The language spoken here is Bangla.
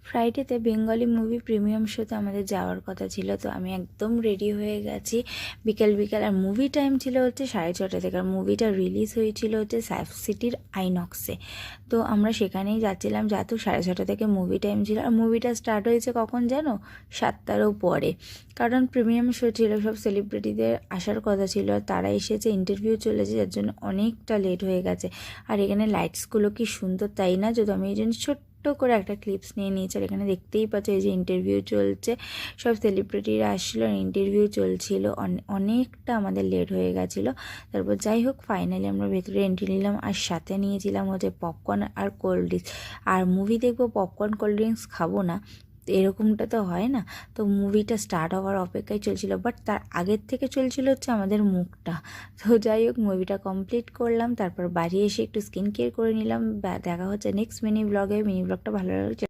ফ্রাইডেতে বেঙ্গলি মুভি প্রিমিয়াম শোতে আমাদের যাওয়ার কথা ছিল। তো আমি একদম রেডি হয়ে গেছি বিকেল বিকেল। আর মুভি টাইম ছিল হচ্ছে 6:30 থেকে। আর মুভিটা রিলিজ হয়েছিল হচ্ছে সাইফ সিটির আইনক্সে। তো আমরা সেখানেই যাচ্ছিলাম, যেহেতু 6:30 থেকে মুভি টাইম ছিল। আর মুভিটা স্টার্ট হয়েছে কখন জানো? 7টারও পরে। কারণ প্রিমিয়াম শো ছিল, সব সেলিব্রিটিদের আসার কথা ছিল, আর তারা এসেছে, ইন্টারভিউ চলেছে, যার জন্য অনেকটা লেট হয়ে গেছে। আর এখানে লাইটসগুলো কি সুন্দর, তাই না? যদি আমি এই জন্য ছোট্ট করে একটা ক্লিপস নিয়ে নিয়েছি। আর এখানে দেখতেই পাচ্ছ এই যে ইন্টারভিউ চলছে, সব সেলিব্রিটিরা আসছিলো, ইন্টারভিউ চলছিল, অনেকটা আমাদের লেট হয়ে গেছিলো। তারপর যাই হোক ফাইনালি আমরা ভেতরে এন্ট্রি নিলাম, আর সাথে নিয়েছিলাম হচ্ছে পপকর্ন আর কোল্ড ড্রিঙ্কস। আর মুভি দেখবো, পপকর্ন কোল্ড ড্রিঙ্কস খাবো না, এরকমটা তো হয় না। তো মুভিটা স্টার্ট হওয়ার অপেক্ষায় চলছিল, বাট তার আগের থেকে চলছিল হচ্ছে আমাদের মুখটা। তো যাই হোক মুভিটা কমপ্লিট করলাম, তারপর বাড়ি এসে একটু স্কিন কেয়ার করে নিলাম। দেখা হচ্ছে নেক্সট মিনি ব্লগে। মিনি ব্লগটা ভালো লাগছে।